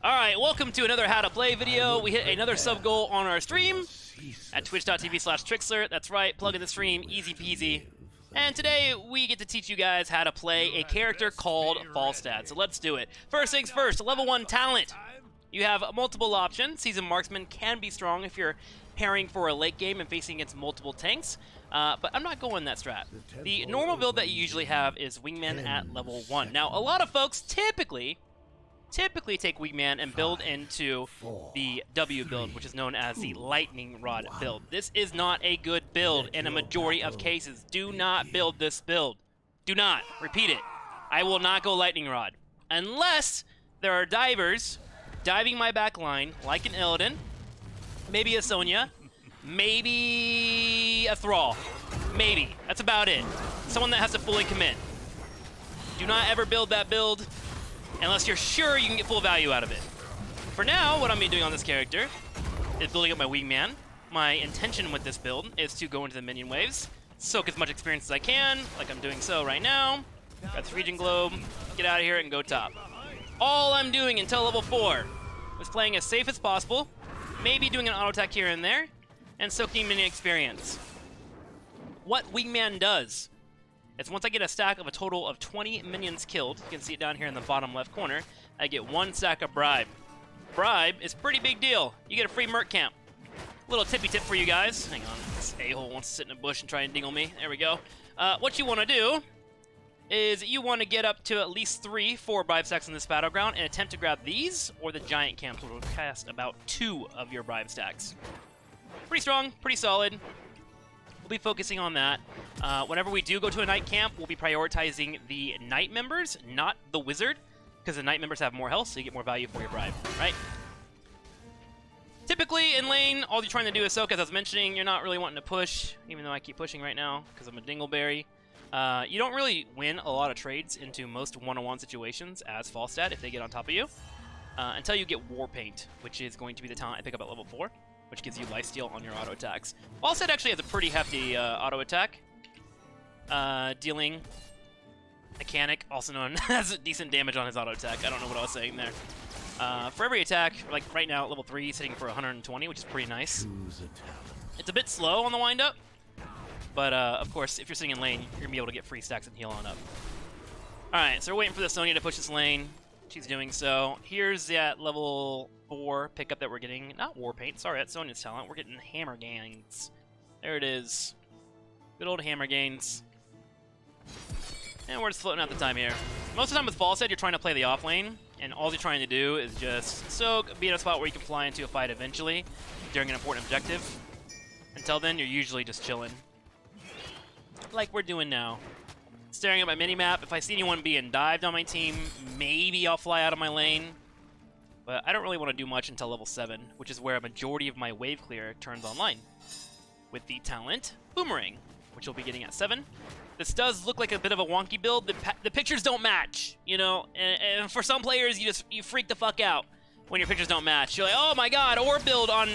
Alright, welcome to another How to Play video. We hit another sub goal on our stream at twitch.tv/Trixler. That's right, plug in the stream, easy peasy. And today we get to teach you guys how to play a character called Falstad. So let's do it. First things first, level 1 talent. You have multiple options. Seasoned Marksman can be strong if you're pairing for a late game and facing against multiple tanks. But I'm not going that strat. The normal build that you usually have is Wingman at level 1. Now, a lot of folks typically take Wingman and build into the W build, which is known as the Lightning Rod build. This is not a good build in a majority of cases. Do not build this build. Do not. Repeat it. I will not go Lightning Rod. Unless there are divers diving my back line, like an Illidan, maybe a Sonya, maybe a Thrall. Maybe. That's about it. Someone that has to fully commit. Do not ever build that build unless you're sure you can get full value out of it. For now, what I'm going to be doing on this character is building up my Wingman. My intention with this build is to go into the minion waves, soak as much experience as I can, like I'm doing so right now. Got this Region Globe, get out of here and go top. All I'm doing until level 4 was playing as safe as possible, maybe doing an auto attack here and there, and soaking minion experience. What Wingman does is once I get a stack of a total of 20 minions killed, you can see it down here in the bottom left corner, I get 1 stack of Bribe. Bribe is a pretty big deal. You get a free Merc Camp. Little tippy tip for you guys. Hang on, this a-hole wants to sit in a bush and try and dingle me. There we go. What you want to do is you want to get up to at least 4 Bribe stacks in this battleground and attempt to grab these or the Giant Camps, which will cast about 2 of your Bribe stacks. Pretty strong, pretty solid. We'll be focusing on that. Whenever we do go to a night camp, we'll be prioritizing the knight members, not the wizard, because the knight members have more health, so you get more value for your bribe, right? Typically, in lane, all you're trying to do is soak. As I was mentioning, you're not really wanting to push, even though I keep pushing right now, because I'm a dingleberry. You don't really win a lot of trades into most one-on-one situations as Falstad if they get on top of you, until you get War Paint, which is going to be the talent I pick up at level 4. Which gives you lifesteal on your auto attacks. Falstad actually has a pretty hefty auto attack. Dealing mechanic, also known as decent damage on his auto attack. I don't know what I was saying there. For every attack, like right now at level 3, he's hitting for 120, which is pretty nice. It's a bit slow on the windup, but of course, if you're sitting in lane, you're gonna be able to get free stacks and heal on up. Alright, so we're waiting for the Sonya to push this lane. She's doing so. Here's that level 4 pickup that we're getting. Not War Paint, sorry, that's Sonya's talent. We're getting Hammer Gains. There it is. Good old Hammer Gains. And we're just floating out the time here. Most of the time with Falstad, you're trying to play the off lane, and all you're trying to do is just soak, be in a spot where you can fly into a fight eventually during an important objective. Until then, you're usually just chilling. Like we're doing now. Staring at my mini-map. If I see anyone being dived on my team, maybe I'll fly out of my lane. But I don't really want to do much until level 7, which is where a majority of my wave clear turns online. With the talent, Boomerang, which you'll be getting at 7. This does look like a bit of a wonky build. The pictures don't match, you know? And for some players, you freak the fuck out when your pictures don't match. You're like, oh my god, orb build on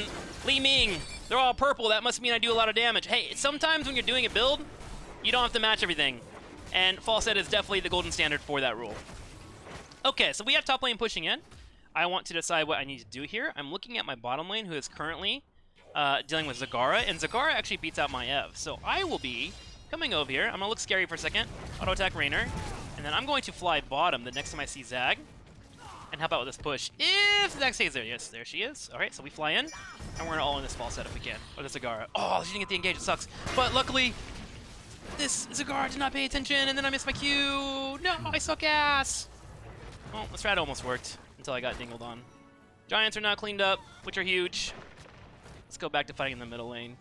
Li Ming. They're all purple. That must mean I do a lot of damage. Hey, sometimes when you're doing a build, you don't have to match everything. And Falstad is definitely the golden standard for that rule. Okay, so we have top lane pushing in. I want to decide what I need to do here. I'm looking at my bottom lane, who is currently dealing with Zagara, and Zagara actually beats out my Ev. So I will be coming over here. I'm going to look scary for a second. Auto attack Raynor. And then I'm going to fly bottom the next time I see Zag. And how about with this push? If Zag stays there. Yes, there she is. All right, so we fly in, and we're going to all in this Falstad if we can. Or the Zagara. Oh, she didn't get the engage. It sucks. But luckily, this Zagara did not pay attention, and then I missed my Q. No, I suck ass. Well, the strat almost worked until I got dingled on. Giants are now cleaned up, which are huge. Let's go back to fighting in the middle lane.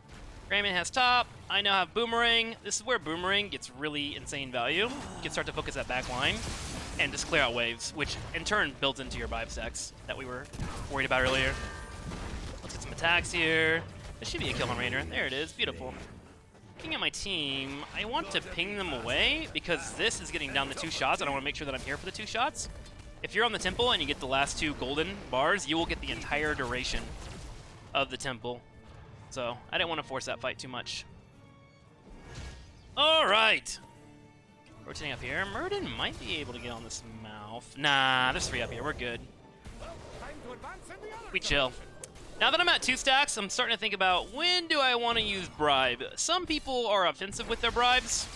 Grayman has top. I now have Boomerang. This is where Boomerang gets really insane value. You can start to focus that back line and just clear out waves, which in turn builds into your Vibe stacks that we were worried about earlier. Let's get some attacks here. This should be a kill on Raynor. There it is. Beautiful. Looking at my team, I want to ping them away because this is getting down to 2 shots, and I want to make sure that I'm here for the 2 shots. If you're on the temple and you get the last 2 golden bars, you will get the entire duration of the temple. So I didn't want to force that fight too much. All right. Rotating up here. Murden might be able to get on this mouth. Nah, there's 3 up here. We're good. We chill. Now that I'm at 2 stacks, I'm starting to think about when do I want to use bribe. Some people are offensive with their bribes.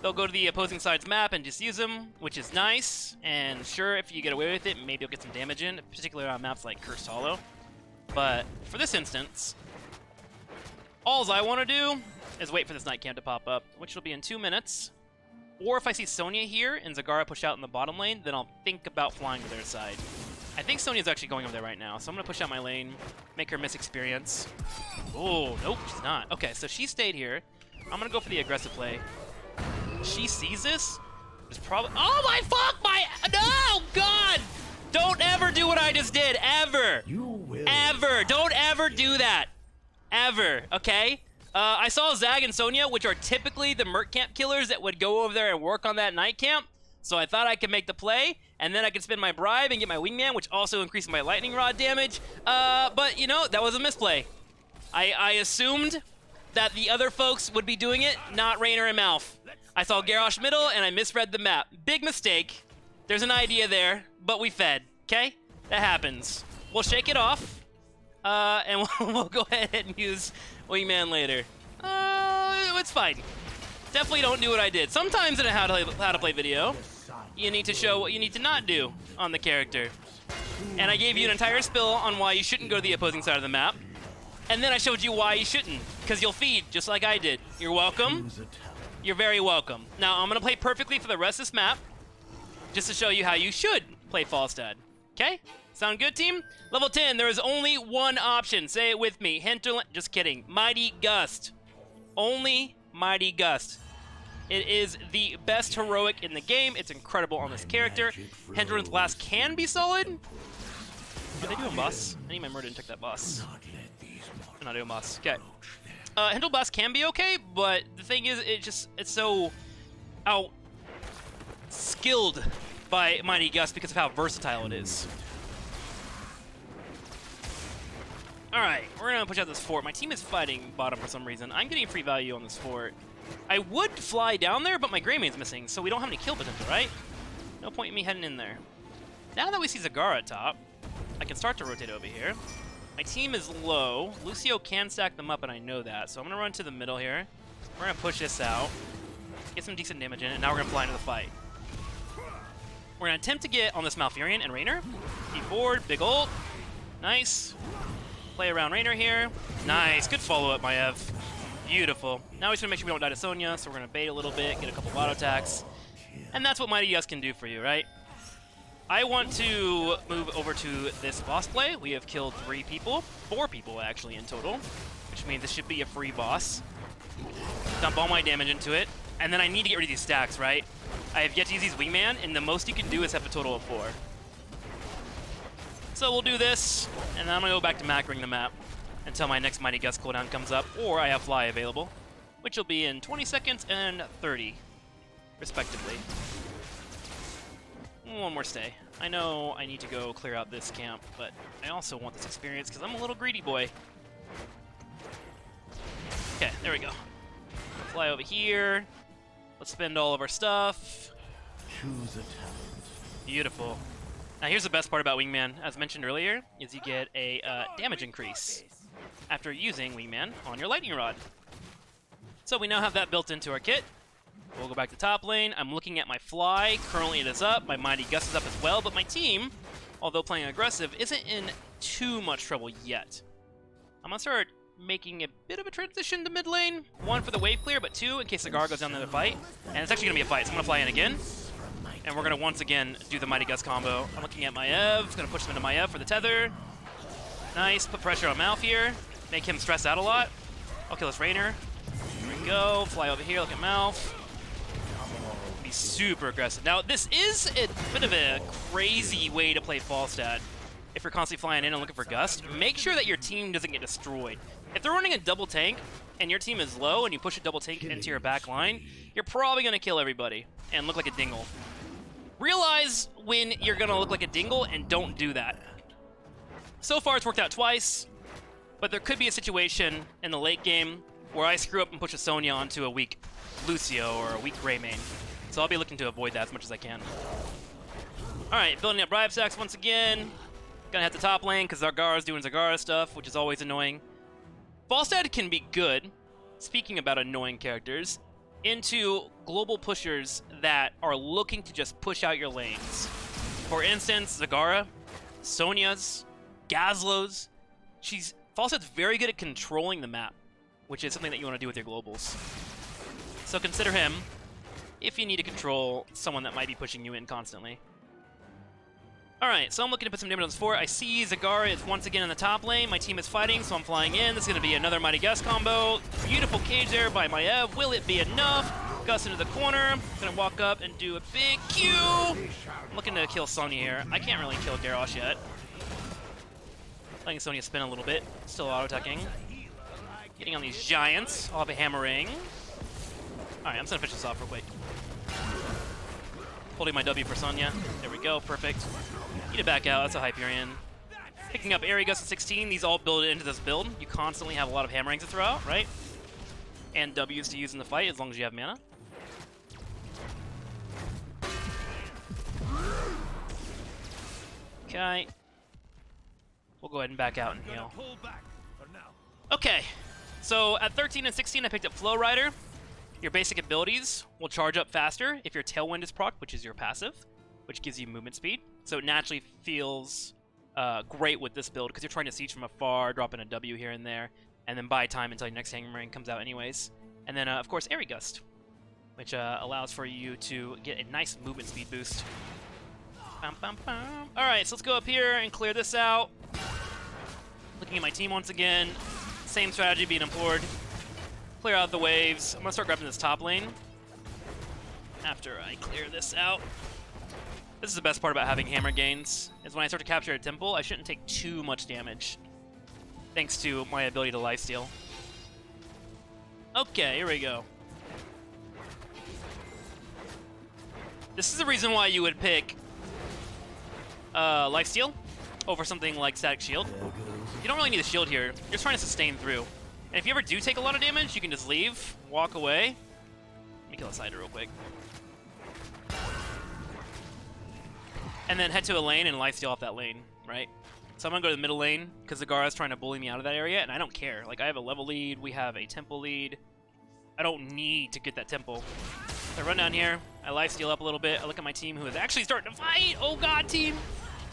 They'll go to the opposing side's map and just use them, which is nice. And sure, if you get away with it, maybe you'll get some damage in, particularly on maps like Cursed Hollow. But for this instance, all I want to do is wait for this night camp to pop up, which will be in 2 minutes. Or if I see Sonya here and Zagara push out in the bottom lane, then I'll think about flying to their side. I think Sonya's actually going over there right now, so I'm going to push out my lane, make her miss experience. Oh, nope, she's not. Okay, so she stayed here. I'm going to go for the aggressive play. She sees this. It's probably... Oh my fuck! No! God! Don't ever do what I just did. Ever. You will. Ever. Don't ever do that. Ever. Okay? I saw Zag and Sonya, which are typically the Merc Camp killers that would go over there and work on that night camp. So I thought I could make the play, and then I could spend my bribe and get my wingman, which also increases my lightning rod damage. But, you know, that was a misplay. I assumed that the other folks would be doing it, not Raynor and Malf. I saw Garrosh middle, and I misread the map. Big mistake. There's an idea there, but we fed, okay? That happens. We'll shake it off, and we'll go ahead and use wingman later. It's fine. Definitely don't do what I did. Sometimes in a how to play video, you need to show what you need to not do on the character. And I gave you an entire spill on why you shouldn't go to the opposing side of the map. And then I showed you why you shouldn't, because you'll feed, just like I did. You're welcome. You're very welcome. Now, I'm going to play perfectly for the rest of this map, just to show you how you should play Falstad. Okay? Sound good, team? Level 10, there is only one option. Say it with me. Hinterland, just kidding. Mighty Gust. Only Mighty Gust. It is the best heroic in the game. It's incredible on this character. Hinterland's Blast can be solid. Are they doing boss? I need my murder and took that boss. I'm not doing boss. Okay. Hinterland's Blast can be okay, but the thing is, it's so out-skilled by Mighty Gust because of how versatile it is. Alright, we're gonna push out this fort. My team is fighting bottom for some reason. I'm getting free value on this fort. I would fly down there, but my Greymane's missing, so we don't have any kill potential, right? No point in me heading in there. Now that we see Zagara at top, I can start to rotate over here. My team is low. Lucio can stack them up, and I know that, so I'm going to run to the middle here. We're going to push this out, get some decent damage in, and now we're going to fly into the fight. We're going to attempt to get on this Malfurion and Raynor. Keep forward, big ult. Nice. Play around Raynor here. Nice. Good follow-up, Maev. Beautiful. Now we just want to make sure we don't die to Sonya, so we're going to bait a little bit, get a couple auto attacks. And that's what Mighty Gust can do for you, right? I want to move over to this boss play. We have killed 4 people actually in total, which means this should be a free boss. Dump all my damage into it, and then I need to get rid of these stacks, right? I have yet to use these wingman, and the most you can do is have a total of 4. So we'll do this, and then I'm gonna go back to macroing the map until my next Mighty Gust cooldown comes up, or I have fly available, which will be in 20 seconds and 30, respectively. One more stay. I know I need to go clear out this camp, but I also want this experience because I'm a little greedy boy. Okay, there we go. Fly over here. Let's spend all of our stuff. Choose a talent. Beautiful. Now here's the best part about Wingman, as mentioned earlier, is you get a damage increase after using Wingman on your lightning rod. So we now have that built into our kit. We'll go back to top lane. I'm looking at my fly. Currently it is up. My Mighty Gust is up as well, but my team, although playing aggressive, isn't in too much trouble yet. I'm going to start making a bit of a transition to mid lane. 1 for the wave clear, but 2 in case the guard goes down to the fight. And it's actually going to be a fight, so I'm going to fly in again. And we're going to once again do the Mighty Gust combo. I'm looking at Maev. Going to push him into Maev for the tether. Nice. Put pressure on Malf here. Make him stress out a lot. I'll kill this Raynor. Here we go. Fly over here. Look at Malf. Be super aggressive. Now, this is a bit of a crazy way to play Falstad. If you're constantly flying in and looking for Gust, make sure that your team doesn't get destroyed. If they're running a double tank and your team is low and you push a double tank into your back line, you're probably going to kill everybody and look like a dingle. Realize when you're going to look like a dingle and don't do that. So far, it's worked out twice, but there could be a situation in the late game where I screw up and push a Sonya onto a weak Lucio or a weak Greymane. So I'll be looking to avoid that as much as I can. Alright, building up bribe stacks once again. Gonna head to top lane because Zagara's doing Zagara stuff, which is always annoying. Falstad can be good, speaking about annoying characters, into global pushers that are looking to just push out your lanes. For instance, Zagara, Sonya's, Gazlo's. Falstad's very good at controlling the map, which is something that you want to do with your globals. So consider him if you need to control someone that might be pushing you in constantly. Alright, so I'm looking to put some damage on this fort. I see Zagara is once again in the top lane. My team is fighting, so I'm flying in. This is going to be another Mighty Gust combo. Beautiful cage there by Maiev. Will it be enough? Gust into the corner. Going to walk up and do a big Q. I'm looking to kill Sonya here. I can't really kill Garrosh yet. Letting Sonya spin a little bit. Still auto-attacking. Getting on these giants. I'll have a hammering. Alright, I'm just going to finish this off real quick. Holding my W for Sonya. There we go, perfect. Need to back out, that's a Hyperion. Picking up Airy Gust at 16, these all build into this build. You constantly have a lot of hammerings to throw out, right? And Ws to use in the fight, as long as you have mana. Okay. We'll go ahead and back out and heal. Okay, so at 13 and 16, I picked up Flow Rider. Your basic abilities will charge up faster if your Tailwind is proc, which is your passive, which gives you movement speed. So it naturally feels great with this build because you're trying to siege from afar, dropping a W here and there, and then buy time until your next hammering comes out anyways. And then, of course, Airy Gust, which allows for you to get a nice movement speed boost. Bum, bum, bum. All right, so let's go up here and clear this out. Looking at my team once again. Same strategy being employed. Clear out the waves. I'm going to start grabbing this top lane after I clear this out. This is the best part about having hammer gains, is when I start to capture a temple, I shouldn't take too much damage, thanks to my ability to lifesteal. Okay, here we go. This is the reason why you would pick lifesteal over something like static shield. You don't really need a shield here. You're just trying to sustain through. And if you ever do take a lot of damage, you can just leave, walk away. Let me kill a Cider real quick. And then head to a lane and lifesteal off that lane, right? So I'm gonna go to the middle lane because Zagara's trying to bully me out of that area, and I don't care. Like, I have a level lead, we have a temple lead. I don't need to get that temple. So I run down here, I lifesteal up a little bit, I look at my team who is actually starting to fight! Oh god, team!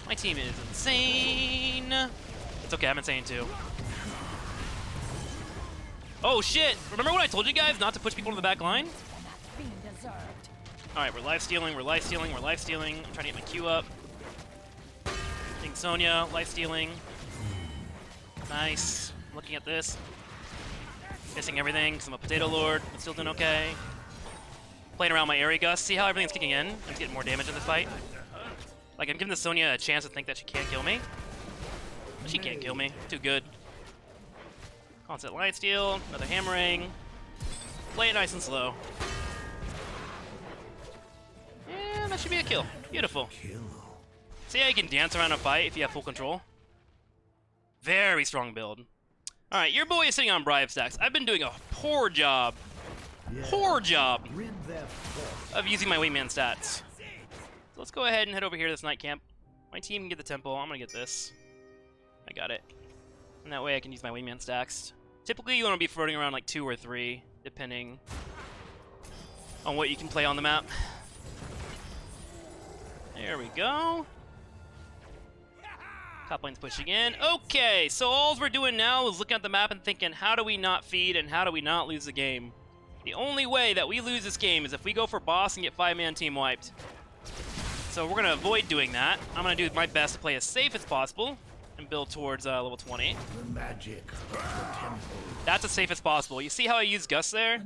My team is insane! It's okay, I'm insane too. Oh shit! Remember what I told you guys not to push people to the back line? Alright, we're lifestealing, we're lifestealing, we're lifestealing. I'm trying to get my Q up. Getting Sonya, lifestealing. Nice. Looking at this. Missing everything because I'm a Potato Lord, but still doing okay. Playing around my Airy Gust. See how everything's kicking in? I'm just getting more damage in this fight. Like, I'm giving the Sonya a chance to think that she can't kill me. But she can't kill me. Too good. Constant lifesteal, another hammering. Play it nice and slow. That should be a kill. Beautiful. See how you can dance around a fight if you have full control? Very strong build. Alright, your boy is sitting on bribe stacks. I've been doing a poor job of using my wingman stats. So let's go ahead and head over here to this night camp. My team can get the temple. I'm gonna get this. I got it. And that way I can use my wingman stacks. Typically you want to be floating around like 2 or 3, depending on what you can play on the map. There we go. Top lane's pushing in. Okay, so all we're doing now is looking at the map and thinking, how do we not feed and how do we not lose the game? The only way that we lose this game is if we go for boss and get 5-man team wiped. So we're going to avoid doing that. I'm going to do my best to play as safe as possible and build towards level 20. The magic of the temple. That's as safe as possible. You see how I used Gust there?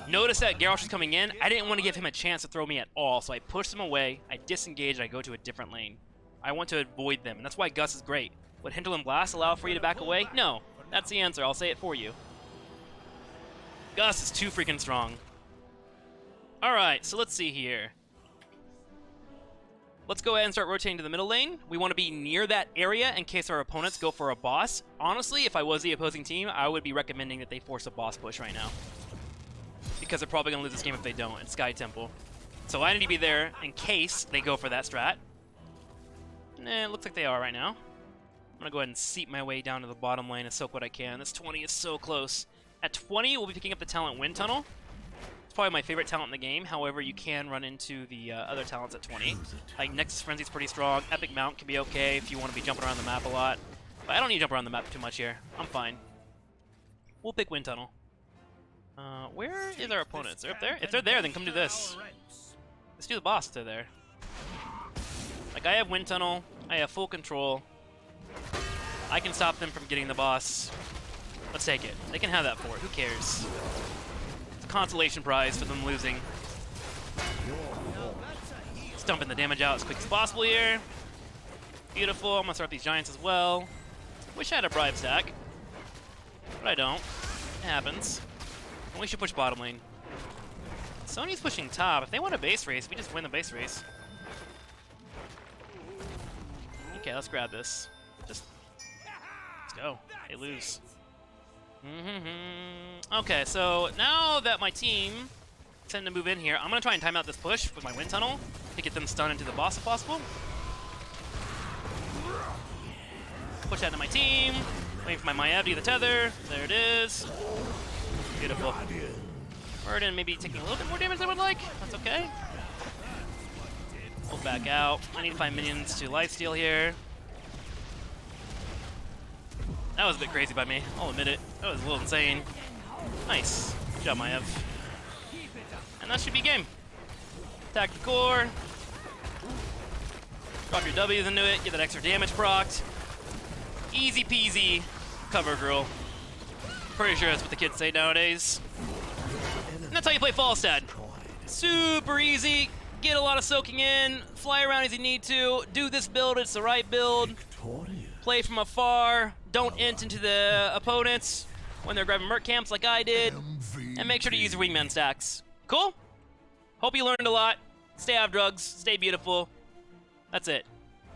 Notice that Garrosh is coming in. I didn't want to give him a chance to throw me at all, so I pushed him away, I disengage, and I go to a different lane. I want to avoid them, and that's why Gust is great. Would Hinterland Blast allow for you to back away? No. That's the answer. I'll say it for you. Gust is too freaking strong. Alright, so let's see here. Let's go ahead and start rotating to the middle lane. We want to be near that area in case our opponents go for a boss. Honestly, if I was the opposing team, I would be recommending that they force a boss push right now. Because they're probably going to lose this game if they don't. It's Sky Temple. So I need to be there in case they go for that strat. It looks like they are right now. I'm gonna go ahead and seep my way down to the bottom lane and soak what I can. This 20 is so close. At 20, we'll be picking up the talent Wind Tunnel. It's probably my favorite talent in the game. However, you can run into the other talents at 20. Like Nexus Frenzy's pretty strong. Epic Mount can be okay if you want to be jumping around the map a lot. But I don't need to jump around the map too much here. I'm fine. We'll pick Wind Tunnel. Where is our opponents? They're up there? If they're there, then come do this. Let's do the boss if they're there. Like, I have Wind Tunnel. I have full control. I can stop them from getting the boss. Let's take it. They can have that fort. Who cares? It's a consolation prize for them losing. Let's dump in the damage out as quick as possible here. Beautiful. I'm going to start these giants as well. Wish I had a bribe stack. But I don't. It happens. And we should push bottom lane. Sony's pushing top. If they want a base race, we just win the base race. Okay, let's grab this. Let's go. They lose. Okay, so now that my team tend to move in here, I'm going to try and time out this push with my Wind Tunnel to get them stunned into the boss if possible. Push that into my team. Waiting for my Maiev to get the tether. There it is. Beautiful. Burden maybe taking a little bit more damage than I would like. That's okay. Pull back out. I need to find minions to lifesteal here. That was a bit crazy by me. I'll admit it. That was a little insane. Nice. Good job, Maiev. And that should be game. Attack the core. Drop your W's into it. Get that extra damage procced. Easy peasy. Cover girl. Pretty sure that's what the kids say nowadays. And that's how you play Falstad. Super easy. Get a lot of soaking in. Fly around as you need to. Do this build. It's the right build. Play from afar. Don't int into the opponents when they're grabbing merc camps like I did. And make sure to use your wingman stacks. Cool? Hope you learned a lot. Stay out of drugs. Stay beautiful. That's it.